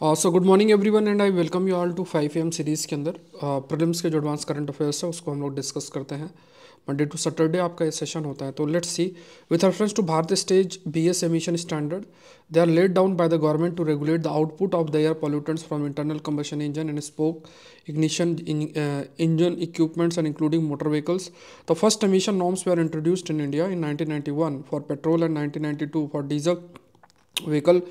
So good morning everyone and I welcome you all to 5 AM series के अंदर prelims के जो advance current affairs है उसको हम लोग डिस्कस करते हैं। मंडे टू सैटरडे आपका ये सेशन होता है। तो let's see with reference to Bharat stage BS emission standard, they are laid down by the government to regulate the output of the air pollutants from internal combustion engine and spark ignition engine equipments and including motor vehicles. The first emission norms were introduced in India in 1991 for petrol and 1992 for diesel vehicle.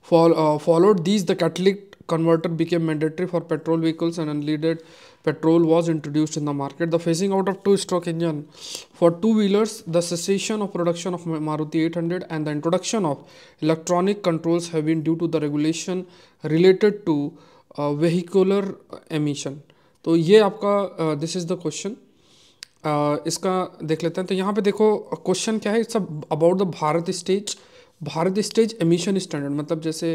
Followed these, the catalytic converter became mandatory for petrol vehicles and unleaded petrol was introduced in the market. The phasing out of two-stroke engine for two-wheelers, the cessation of production of Maruti 800 and the introduction of electronic controls have been due to the regulation related to vehicular emission. तो ये आपका this is the question. इसका देख लेते हैं। तो यहाँ पे देखो क्वेश्चन क्या है, it's about the Bharat stage emission standard. मतलब जैसे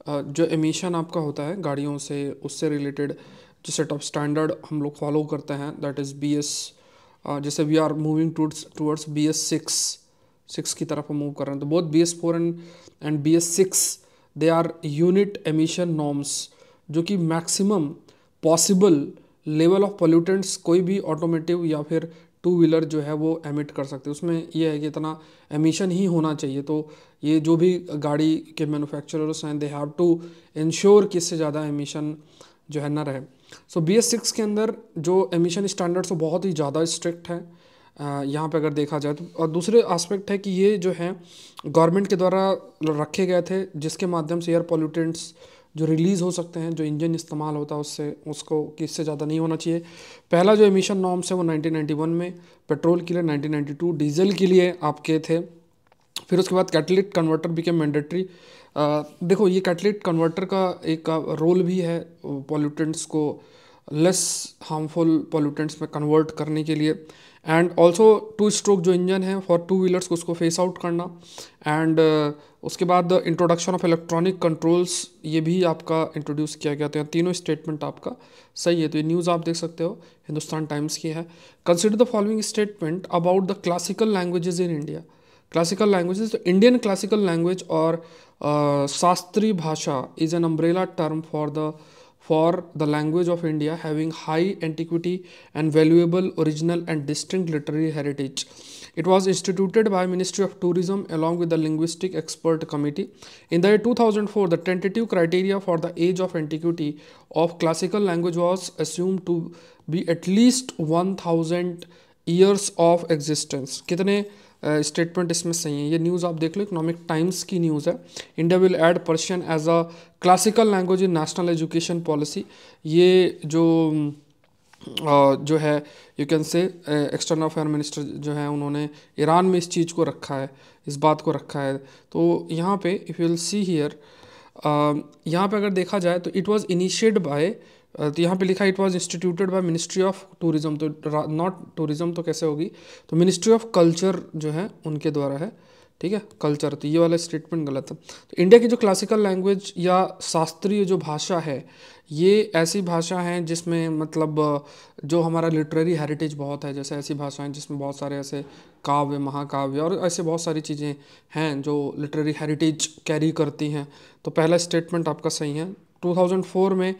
जो एमिशन आपका होता है गाड़ियों से, उससे रिलेटेड जो सेट ऑफ स्टैंडर्ड हम लोग फॉलो करते हैं, दैट इज़ BS। जैसे we are moving towards BS6 की तरफ हम मूव कर रहे हैं। तो both BS4 and BS6 they are unit emission norms, जो कि maximum possible level of pollutants कोई भी ऑटोमेटिव या फिर टू व्हीलर जो है वो एमिट कर सकते हैं। उसमें ये है कि इतना एमिशन ही होना चाहिए। तो ये जो भी गाड़ी के मैन्युफैक्चरर्स हैं, दे हैव टू इंश्योर कि इससे ज़्यादा एमिशन जो है ना रहे। सो BS6 के अंदर जो एमिशन स्टैंडर्ड्स वो बहुत ही ज़्यादा स्ट्रिक्ट है यहाँ पे अगर देखा जाए तो। और दूसरे एस्पेक्ट है कि ये जो है गवर्नमेंट के द्वारा रखे गए थे, जिसके माध्यम से एयर पोल्यूटेंट्स जो रिलीज़ हो सकते हैं, जो इंजन इस्तेमाल होता है उससे, उसको कि इससे ज़्यादा नहीं होना चाहिए। पहला जो एमिशन नॉर्म्स है वो 1991 में पेट्रोल के लिए, 1992 डीजल के लिए आपके थे। फिर उसके बाद कैटलिस्ट कन्वर्टर बिकेम मैंडेटरी। देखो ये कैटलिस्ट कन्वर्टर का एक रोल भी है पोल्यूटेंट्स को लेस हार्मफुल पोल्यूटेंट्स में कन्वर्ट करने के लिए। एंड ऑल्सो टू स्ट्रोक जो इंजन है फॉर टू व्हीलर्स को उसको फेस आउट करना। एंड उसके बाद इंट्रोडक्शन ऑफ इलेक्ट्रॉनिक कंट्रोल्स, ये भी आपका इंट्रोड्यूस किया गया। तो यहाँ तीनों स्टेटमेंट आपका सही है। तो ये न्यूज़ आप देख सकते हो, हिंदुस्तान टाइम्स की है। Consider the following statement about the classical languages in India. Classical languages, तो इंडियन क्लासिकल लैंग्वेज और शास्त्रीय भाषा is an umbrella term for the language of India having high antiquity and valuable original and distinct literary heritage. It was instituted by Ministry of Tourism along with the Linguistic Expert Committee. In the year 2004, the tentative criteria for the age of antiquity of classical language was assumed to be at least 1000 years of existence. कितने statement इसमें सही है, ये news आप देख लो, Economic Times की news है। India will add Persian as a classical language in national education policy. ये जो है you can say external affair minister जो है उन्होंने ईरान में इस चीज़ को रखा है, इस बात को रखा है। तो यहाँ पे if you will see here, यहाँ पे अगर देखा जाए तो इट वाज इनिशिएटेड बाय, तो यहाँ पे लिखा it was instituted by ministry of tourism. तो नॉट टूरिज्म तो कैसे होगी, तो मिनिस्ट्री ऑफ कल्चर जो है उनके द्वारा है, ठीक है, कल्चर। तो ये वाला स्टेटमेंट गलत है। तो इंडिया की जो क्लासिकल लैंग्वेज या शास्त्रीय जो भाषा है, ये ऐसी भाषा हैं जिसमें मतलब जो हमारा लिटरेरी हेरिटेज बहुत है। जैसे ऐसी भाषाएं जिसमें बहुत सारे ऐसे काव्य, महाकाव्य और ऐसे बहुत सारी चीज़ें हैं जो लिटरेरी हेरिटेज कैरी करती हैं। तो पहला स्टेटमेंट आपका सही है। 2004 में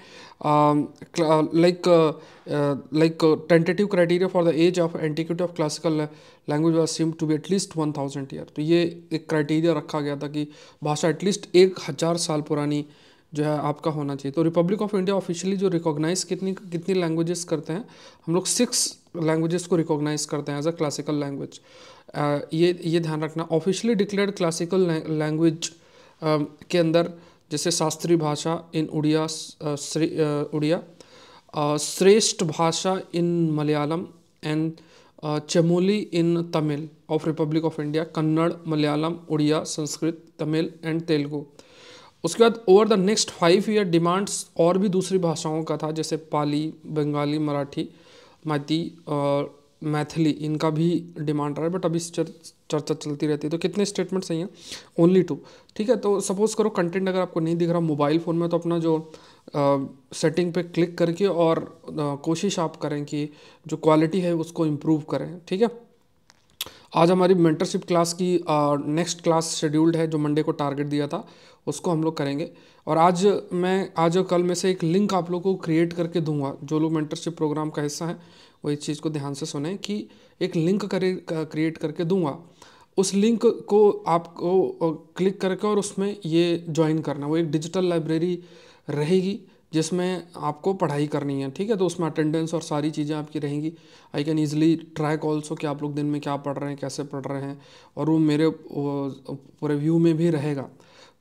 like tentative criteria for the age of antiquity of classical language was assumed to be at least 1000 year। तो ये एक क्राइटेरिया रखा गया था कि भाषा एटलीस्ट 1000 साल पुरानी जो है आपका होना चाहिए। तो रिपब्लिक ऑफ इंडिया ऑफिशियली जो रिकॉग्नाइज कितनी लैंग्वेजेस करते हैं, हम लोग 6 लैंग्वेजेस को रिकॉग्नाइज करते हैं एज अ क्लासिकल लैंग्वेज। ये ध्यान रखना। ऑफिशियली डिक्लेयर्ड क्लासिकल लैंग्वेज के अंदर जैसे शास्त्रीय भाषा इन उड़िया, श्रेष्ठ भाषा in Malayalam and Chamoli in Tamil of republic of India, Kannada, Malayalam, Odia, Sanskrit, Tamil and Telugu. उसके बाद over the next 5 year demands और भी दूसरी भाषाओं का था, जैसे पाली, बंगाली, मराठी, मैथिली, इनका भी डिमांड रहा है। बट अभी चर्चा चलती रहती है। तो कितने स्टेटमेंट सही हैं, ओनली 2, ठीक है। तो सपोज करो कंटेंट अगर आपको नहीं दिख रहा मोबाइल फ़ोन में, तो अपना जो सेटिंग पे क्लिक करके और कोशिश आप करें कि जो क्वालिटी है उसको इम्प्रूव करें, ठीक है। आज हमारी मेंटरशिप क्लास की नेक्स्ट क्लास शेड्यूल्ड है, जो मंडे को टारगेट दिया था उसको हम लोग करेंगे। और आज और कल में से एक लिंक आप लोगों को क्रिएट करके दूंगा। जो लोग मेंटरशिप प्रोग्राम का हिस्सा हैं वो इस चीज़ को ध्यान से सुने कि एक लिंक क्रिएट करके दूंगा। उस लिंक को आपको क्लिक करके और उसमें ये ज्वाइन करना। वो एक डिजिटल लाइब्रेरी रहेगी जिसमें आपको पढ़ाई करनी है, ठीक है। तो उसमें अटेंडेंस और सारी चीज़ें आपकी रहेंगी। I can easily track also कि आप लोग दिन में क्या पढ़ रहे हैं, कैसे पढ़ रहे हैं, और वो मेरे पूरे व्यू में भी रहेगा।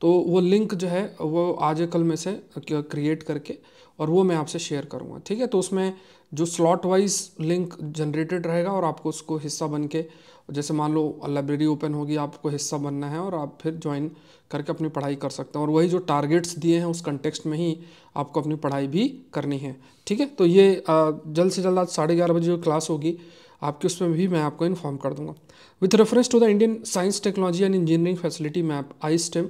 तो वो लिंक जो है वो आज या कल में से क्रिएट करके और वो मैं आपसे शेयर करूँगा, ठीक है। तो उसमें जो स्लॉट वाइज लिंक जनरेटेड रहेगा और आपको उसको हिस्सा बन के, जैसे मान लो लाइब्रेरी ओपन होगी, आपको हिस्सा बनना है और आप फिर ज्वाइन करके अपनी पढ़ाई कर सकते हैं। और वही जो टारगेट्स दिए हैं उस कंटेक्स्ट में ही आपको अपनी पढ़ाई भी करनी है, ठीक है। तो ये जल्द से जल्द आज 11:30 बजे जो क्लास होगी आपकी, उसमें भी मैं आपको इन्फॉर्म कर दूंगा। With reference to the Indian science technology and engineering facility map (ISTEM),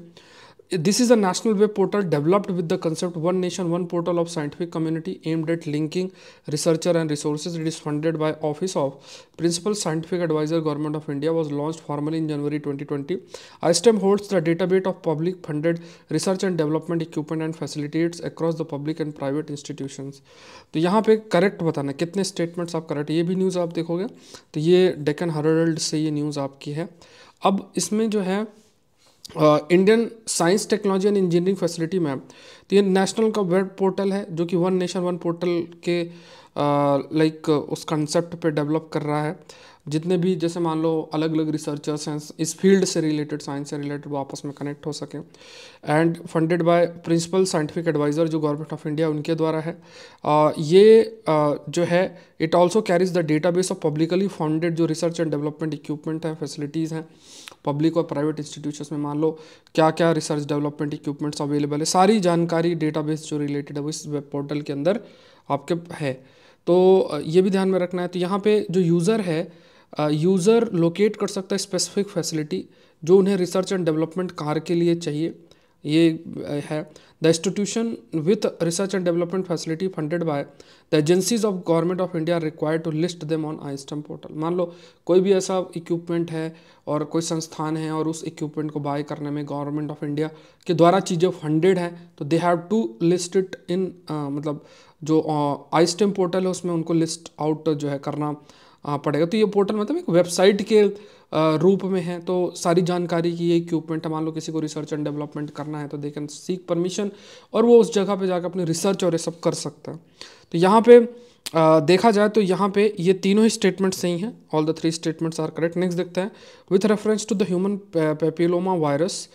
this is a national web portal developed with the concept one nation one portal of scientific community aimed at linking researcher and resources. It is funded by Office of Principal Scientific Advisor, Government of India. Was launched formally in January 2020. ISTEM holds the database of public funded research and development equipment and facilitates across the public and private institutions. तो यहाँ पे correct बताना कितने statements आप correct, ये भी news आप देखोगे। तो ये डेक्कन हेराल्ड से ये न्यूज़ आपकी है। अब इसमें जो है Indian science technology and engineering facility map, तो ये नेशनल का वेब पोर्टल है जो कि वन नेशन वन पोर्टल के लाइक उस कंसेप्ट पे डेवलप कर रहा है। जितने भी जैसे मान लो अलग अलग रिसर्चर्स हैं इस फील्ड से रिलेटेड, साइंस से रिलेटेड, वो आपस में कनेक्ट हो सकें। And funded by principal scientific adviser जो गवर्नमेंट ऑफ इंडिया उनके द्वारा है। जो है it also carries the database of publicly funded जो रिसर्च एंड डेवलपमेंट इक्विपमेंट हैं, फैसिलिटीज़ हैं पब्लिक और प्राइवेट इंस्टीट्यूशंस में। मान लो क्या क्या रिसर्च डेवलपमेंट इक्विपमेंट्स अवेलेबल है, सारी जानकारी डेटाबेस जो रिलेटेड है वो इस वेब पोर्टल के अंदर आपके है। तो ये भी ध्यान में रखना है। तो यहाँ पे जो यूज़र है, यूज़र लोकेट कर सकता है स्पेसिफिक फैसिलिटी जो उन्हें रिसर्च एंड डेवलपमेंट कार्य के लिए चाहिए। ये है the institution with research and development facility funded by the agencies of government of India required to list them on ISTEM portal. मान लो कोई भी ऐसा इक्विपमेंट है और कोई संस्थान है और उस इक्विपमेंट को बाय करने में गवर्नमेंट ऑफ इंडिया के द्वारा चीज़ें फंडेड हैं, तो they have to list it in मतलब जो ISTEM पोर्टल है उसमें उनको लिस्ट आउट जो है करना पड़ेगा। तो ये पोर्टल मतलब एक वेबसाइट के रूप में है। तो सारी जानकारी की ये इक्विपमेंट है, मान लो किसी को रिसर्च एंड डेवलपमेंट करना है तो दे कैन सीक परमिशन और वो उस जगह पे जाकर अपनी रिसर्च और ये सब कर सकता है। तो यहाँ पे देखा जाए तो यहाँ पे ये तीनों ही स्टेटमेंट्स सही हैं, all the 3 statements are correct. Next देखते हैं, with reference to the human papilloma virus,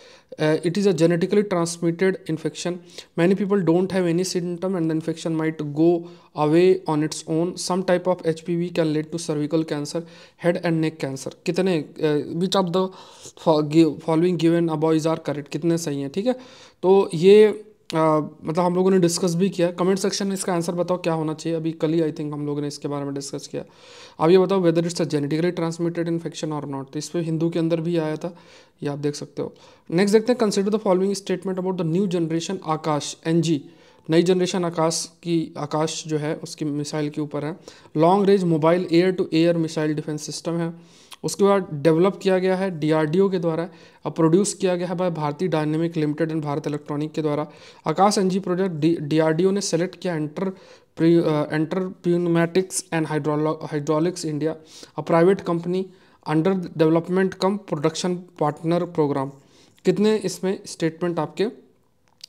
it is a genetically transmitted infection. Many people don't have any symptom and the infection might go away on its own. Some type of HPV can lead to cervical cancer, head and neck cancer. कितने which of the following given above are correct, कितने सही हैं, ठीक है। तो ये मतलब हम लोगों ने डिस्कस भी किया। कमेंट सेक्शन में इसका आंसर बताओ क्या होना चाहिए। अभी कल ही आई थिंक हम लोगों ने इसके बारे में डिस्कस किया। अब ये बताओ whether it's a genetically transmitted infection और नॉट। तो इस पर हिंदू के अंदर भी आया था, ये आप देख सकते हो। नेक्स्ट देखते हैं, consider the following statement about the new generation Akash NG। नई जनरेशन आकाश जो है उसकी मिसाइल के ऊपर है। Long range mobile air to air missile defence system है। उसके बाद डेवलप किया गया है DRDO के द्वारा, अब प्रोड्यूस किया गया है by Bharati dynamic limited and Bharat electronic के द्वारा। आकाश NG प्रोजेक्ट DRDO ने सेलेक्ट किया एंटरप्रीन्यूमैटिक्स and hydraulics India, a private company under development cum production partner program. कितने इसमें स्टेटमेंट आपके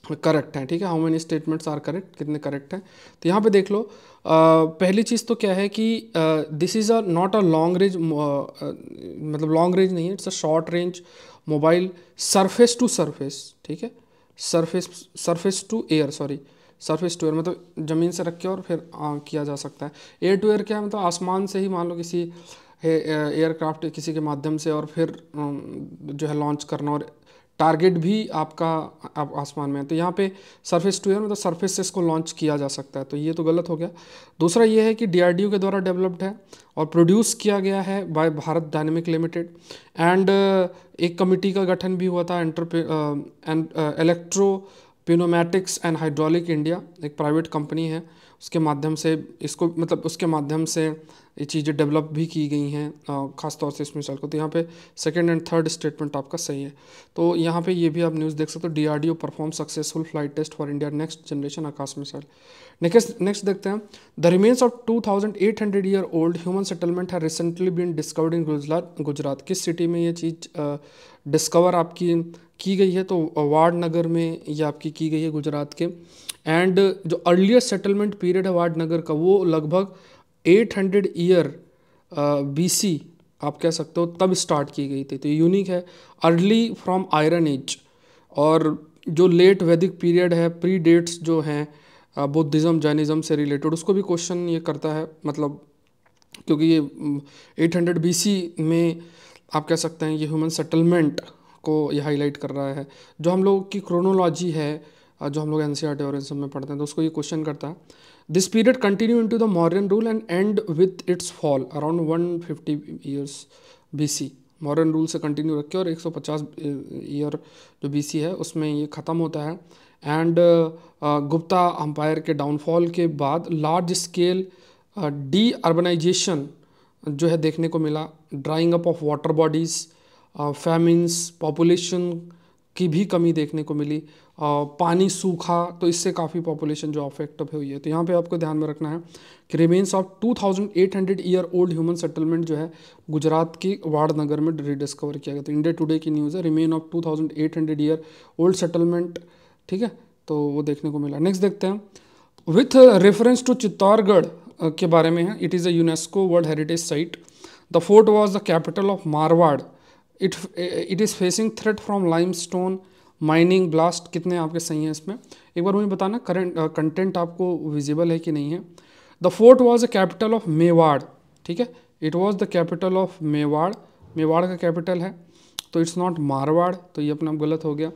करेक्ट हैं, ठीक है। How many statements are correct, कितने करेक्ट हैं। तो यहाँ पे देख लो, पहली चीज़ तो क्या है कि this is a not a long range, मतलब लॉन्ग रेंज नहीं है, it's a short range mobile surface to surface, ठीक है। Surface to air, sorry surface to air मतलब ज़मीन से रख के और फिर किया जा सकता है। एयर टू एयर क्या है, मतलब आसमान से ही मान लो किसी एयरक्राफ्ट किसी के माध्यम से और फिर जो है लॉन्च करना, और टारगेट भी आपका आसमान में है। तो यहाँ पे सरफेस टू एयर मतलब सरफेस से इसको लॉन्च किया जा सकता है, तो ये तो गलत हो गया। दूसरा ये है कि DRDO के द्वारा डेवलप्ड है और प्रोड्यूस किया गया है by Bharat dynamic limited and एक कमिटी का गठन भी हुआ था electro pneumatics and hydraulic India एक प्राइवेट कंपनी है, उसके माध्यम से इसको मतलब उसके माध्यम से ये चीज़ें डेवलप भी की गई हैं ख़ास तौर से इस मिसाइल को। तो यहाँ पे सेकंड एंड थर्ड स्टेटमेंट आपका सही है। तो यहाँ पे ये भी आप न्यूज़ देख सकते हो, DRDO perform successful flight test for India next generation Akash missile. Next देखते हैं, the remains of 2800 year old human settlement है recently been discovered in Gujarat. किस सिटी में ये चीज़ डिस्कवर आपकी की गई है? तो वाडनगर में ये आपकी की गई है, गुजरात के। एंड जो अर्लीस्ट सेटलमेंट पीरियड है वाडनगर का, वो लगभग 800 ईयर BC आप कह सकते हो तब स्टार्ट की गई थी। तो यूनिक है, अर्ली फ्रॉम आयरन एज। और जो लेट वैदिक पीरियड है, प्री डेट्स जो हैं बुद्धिज़्म जैनिज़्म से रिलेटेड, उसको भी क्वेश्चन ये करता है, मतलब क्योंकि ये 800 BC में आप कह सकते हैं ये ह्यूमन सेटलमेंट को ये हाईलाइट कर रहा है। जो हम लोग की क्रोनोलॉजी है, जो हम लोग NCERT और इन सब में पढ़ते हैं, तो उसको ये क्वेश्चन करता है। This period continue into the Mauryan rule and and with its fall around 150 years BC। Mauryan rule से कंटिन्यू रखे और 150 ईयर जो BC है उसमें ये ख़त्म होता है। एंड गुप्ता अम्पायर के डाउनफॉल के बाद लार्ज स्केल डी अर्बनाइजेशन जो है देखने को मिला, drawing up of water bodies, famines, population की भी कमी देखने को मिली, पानी सूखा, तो इससे काफ़ी पॉपुलेशन जो अफेक्ट हुई है। तो यहाँ पे आपको ध्यान में रखना है कि remains of 2800 year old human settlement जो है गुजरात की वाडनगर में रीडिस्कवर किया गया। तो इंडिया टुडे की न्यूज़ है, remain of 2800 year old settlement, ठीक है, तो वो देखने को मिला। नेक्स्ट देखते हैं, विथ रेफरेंस टू चित्तौड़गढ़ के बारे में है। It is a UNESCO world heritage site. The fort was the capital of Marwar. It is facing threat from limestone mining blast. कितने आपके सही हैं इसमें? एक बार मुझे बताना कंटेंट आपको विजिबल है कि नहीं है। The fort was the capital of Mewar, ठीक है, it was the capital of Mewar, Mewar का कैपिटल है, तो इट्स नॉट मारवाड़, तो ये अपना गलत हो गया।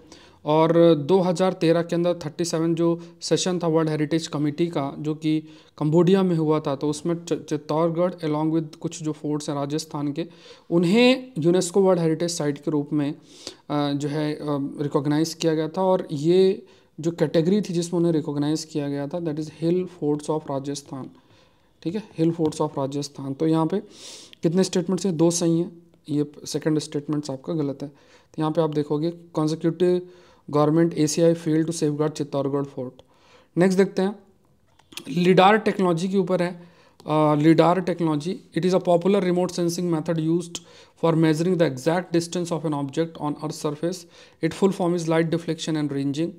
और 2013 के अंदर 37 जो सेशन था वर्ल्ड हेरिटेज कमेटी का, जो कि कंबोडिया में हुआ था, तो उसमें चित्तौड़गढ़ अलॉन्ग विद कुछ जो फोर्ट्स हैं राजस्थान के, उन्हें यूनेस्को वर्ल्ड हेरिटेज साइट के रूप में जो है रिकॉग्नाइज़ किया गया था। और ये जो कैटेगरी थी जिसमें उन्हें रिकॉग्नाइज़ किया गया था, that is hill forts of Rajasthan, ठीक है, हिल फोर्ट्स ऑफ राजस्थान। तो यहाँ पे कितने स्टेटमेंट्स हैं? 2 सही हैं, ये सेकंड स्टेटमेंट्स आपका गलत है। तो यहाँ पे आप देखोगे consecutive government ACI fail to safeguard Chittorgarh fort. Next देखते हैं, लिडार टेक्नोलॉजी के ऊपर है। Lidar technology, it is a popular remote sensing method used for measuring the exact distance of an object on earth surface. It full form is light deflection and ranging.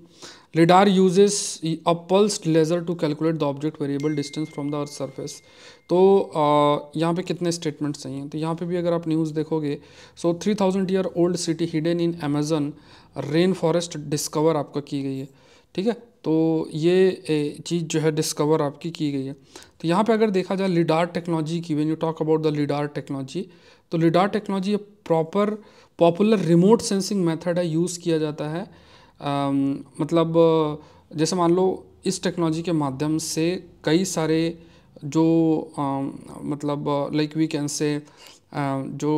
Lidar uses a pulsed laser to calculate the object variable distance from the earth surface. तो यहाँ पे कितने statement सही हैं? तो यहाँ पे भी अगर आप न्यूज़ देखोगे, सो 3000 year old city hidden in Amazon rain forest discover आपका की गई है, ठीक है। तो ये चीज़ जो है डिस्कवर आपकी की गई है। तो यहाँ पे अगर देखा जाए लिडार टेक्नोलॉजी की, when you talk about the lidar technology, तो लिडार टेक्नोलॉजी ये proper popular remote sensing method है, यूज़ किया जाता है। मतलब जैसे मान लो इस टेक्नोलॉजी के माध्यम से कई सारे जो मतलब लाइक वी कैन से जो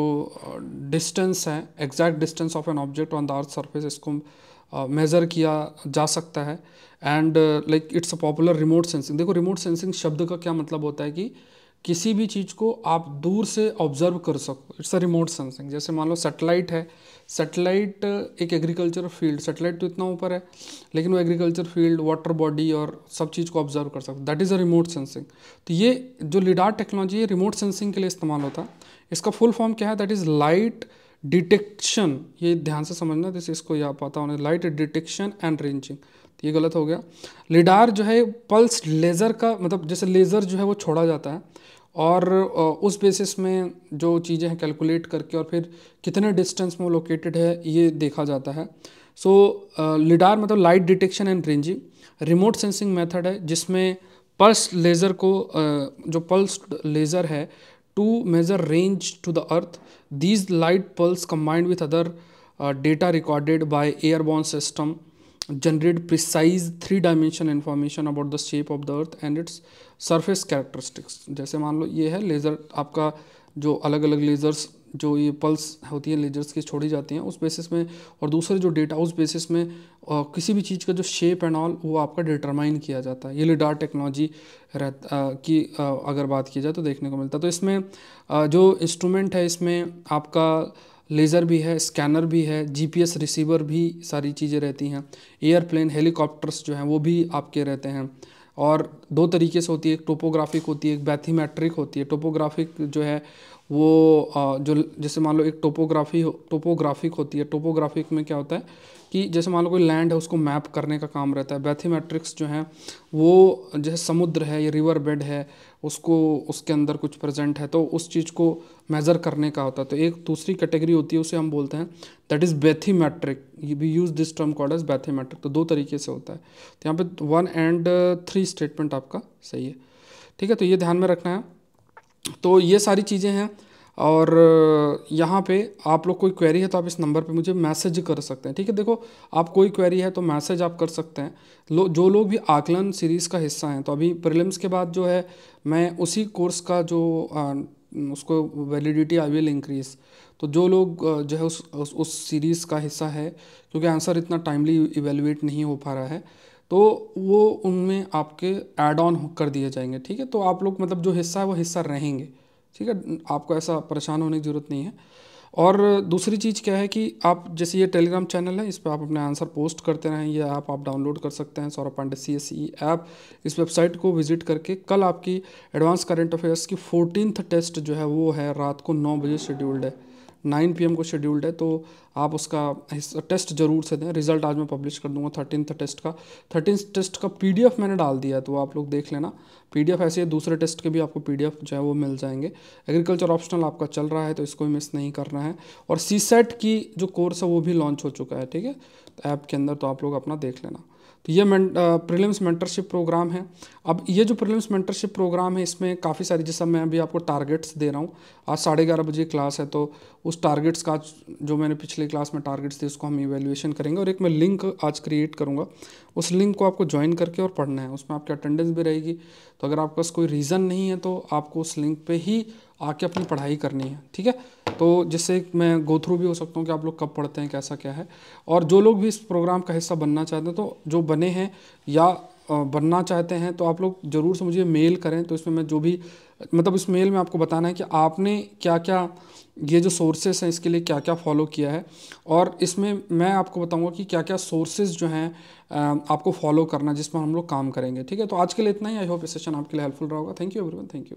डिस्टेंस है, exact distance of an object on the earth surface, इसको मेज़र किया जा सकता है। And like it's a popular remote sensing. देखो रिमोट सेंसिंग शब्द का क्या मतलब होता है कि किसी भी चीज़ को आप दूर से ऑब्जर्व कर सको, इट्स अ रिमोट सेंसिंग। जैसे मान लो सैटेलाइट है, सैटेलाइट एक एग्रीकल्चर फील्ड, सैटेलाइट तो इतना ऊपर है लेकिन वो एग्रीकल्चर फील्ड, वाटर बॉडी और सब चीज़ को ऑब्जर्व कर सकता है, that is a remote sensing. तो ये जो लिडार टेक्नोलॉजी है रिमोट सेंसिंग के लिए इस्तेमाल होता है। इसका फुल फॉर्म क्या है? That is light detection. ये ध्यान से समझना, जैसे इसको यहाँ पता होना, लाइट डिटेक्शन एंड रेंजिंग। तो ये गलत हो गया। लिडार जो है पल्स लेज़र का, मतलब जैसे लेज़र जो है वो छोड़ा जाता है और उस बेसिस में जो चीज़ें हैं कैलकुलेट करके और फिर कितने डिस्टेंस में वो लोकेटेड है ये देखा जाता है। सो लिडार मतलब light detection and ranging remote sensing method है जिसमें पल्स लेज़र को जो पल्स लेज़र है to measure range to the earth. These light pulse combined with other data recorded by airborne system generate precise 3-dimensional information about the shape of the earth and its surface characteristics. जैसे मान लो ये है laser, आपका जो अलग अलग lasers जो ये पल्स होती है लेजर्स की छोड़ी जाती हैं उस बेसिस में, और दूसरे जो डेटा उस बेसिस में किसी भी चीज़ का जो शेप एंड ऑल वो आपका डिटरमाइन किया जाता है। ये लिडार टेक्नोलॉजी की अगर बात की जाए तो देखने को मिलता है। तो इसमें जो इंस्ट्रूमेंट है इसमें आपका लेज़र भी है, स्कैनर भी है, जीपीएस रिसीवर भी सारी चीज़ें रहती हैं, एयरप्लेन हेलीकॉप्टर्स जो हैं वो भी आपके रहते हैं। और दो तरीके से होती है, एक टोपोग्राफिक होती है, एक बैथीमेट्रिक होती है। टोपोग्राफिक जो है वो जो जैसे मान लो एक टोपोग्राफिक होती है। टोपोग्राफिक में क्या होता है कि जैसे मान लो कोई लैंड है उसको मैप करने का काम रहता है। बैथीमेट्रिक्स जो है वो जैसे समुद्र है या रिवर बेड है उसको, उसके अंदर कुछ प्रेजेंट है तो उस चीज़ को मेज़र करने का होता है। तो एक दूसरी कैटेगरी होती है उसे हम बोलते हैं that is bathymetric. We use this term called as bathymetric. तो दो तरीके से होता है। तो यहाँ पे 1 एंड 3 स्टेटमेंट आपका सही है, ठीक है। तो ये ध्यान में रखना है। तो ये सारी चीज़ें हैं। और यहाँ पे आप लोग कोई क्वेरी है तो आप इस नंबर पे मुझे मैसेज कर सकते हैं, ठीक है। देखो आप कोई क्वेरी है तो मैसेज आप कर सकते हैं। जो लोग भी आकलन सीरीज़ का हिस्सा हैं, तो अभी प्रीलिम्स के बाद जो है मैं उसी कोर्स का जो उसको वैलिडिटी आई विल इंक्रीज। तो जो लोग जो है उस सीरीज़ का हिस्सा है, क्योंकि आंसर इतना टाइमली इवेलुएट नहीं हो पा रहा है, तो वो उनमें आपके ऐड ऑन कर दिए जाएंगे, ठीक है। तो आप लोग मतलब जो हिस्सा है वो हिस्सा रहेंगे, ठीक है। आपको ऐसा परेशान होने की ज़रूरत नहीं है। और दूसरी चीज़ क्या है कि आप जैसे ये टेलीग्राम चैनल है, इस पर आप अपने आंसर पोस्ट करते रहें। ये ऐप आप डाउनलोड कर सकते हैं, सौरभ पांडे CSE ऐप। इस वेबसाइट को विजिट करके कल आपकी एडवांस करंट अफेयर्स की 14th टेस्ट जो है वो है रात को 9 बजे शेड्यूल्ड है, 9 PM को शेड्यूल्ड है। तो आप उसका टेस्ट जरूर से दें। रिजल्ट आज मैं पब्लिश कर दूंगा 13th टेस्ट का। 13th टेस्ट का PDF मैंने डाल दिया है, तो आप लोग देख लेना। PDF ऐसे ही दूसरे टेस्ट के भी आपको PDF जो है वो मिल जाएंगे। एग्रीकल्चर ऑप्शनल आपका चल रहा है तो इसको मिस नहीं करना है। और CSET की जो कोर्स है वो भी लॉन्च हो चुका है, ठीक है, ऐप के अंदर, तो आप लोग अपना देख लेना। तो ये प्रीलिम्स मेंटरशिप प्रोग्राम है। अब ये जो प्रीलिम्स मेंटरशिप प्रोग्राम है इसमें काफ़ी सारी, जैसा मैं अभी आपको टारगेट्स दे रहा हूँ। आज 11:30 बजे क्लास है, तो उस टारगेट्स का जो मैंने पिछले क्लास में टारगेट्स थे उसको हम इवेल्युएशन करेंगे। और एक मैं लिंक आज क्रिएट करूँगा, उस लिंक को आपको ज्वाइन करके और पढ़ना है। उसमें आपकी अटेंडेंस भी रहेगी। तो अगर आपके पास कोई रीज़न नहीं है तो आपको उस लिंक पे ही आके अपनी पढ़ाई करनी है, ठीक है। तो जिससे मैं गो थ्रू भी हो सकता हूँ कि आप लोग कब पढ़ते हैं, कैसा क्या है। और जो लोग भी इस प्रोग्राम का हिस्सा बनना चाहते हैं, तो जो बने हैं या बनना चाहते हैं, तो आप लोग ज़रूर से मुझे मेल करें। तो इसमें मैं जो भी मतलब इस मेल में आपको बताना है कि आपने क्या क्या, ये जो सोर्सेस हैं इसके लिए क्या क्या फॉलो किया है। और इसमें मैं आपको बताऊंगा कि क्या क्या सोर्सेज जो हैं आपको फॉलो करना, जिसमें हम लोग काम करेंगे, ठीक है। तो आज के लिए इतना ही। आई होप ये सेशन आपके लिए हेल्पफुल रहा होगा। Thank you everyone, thank you.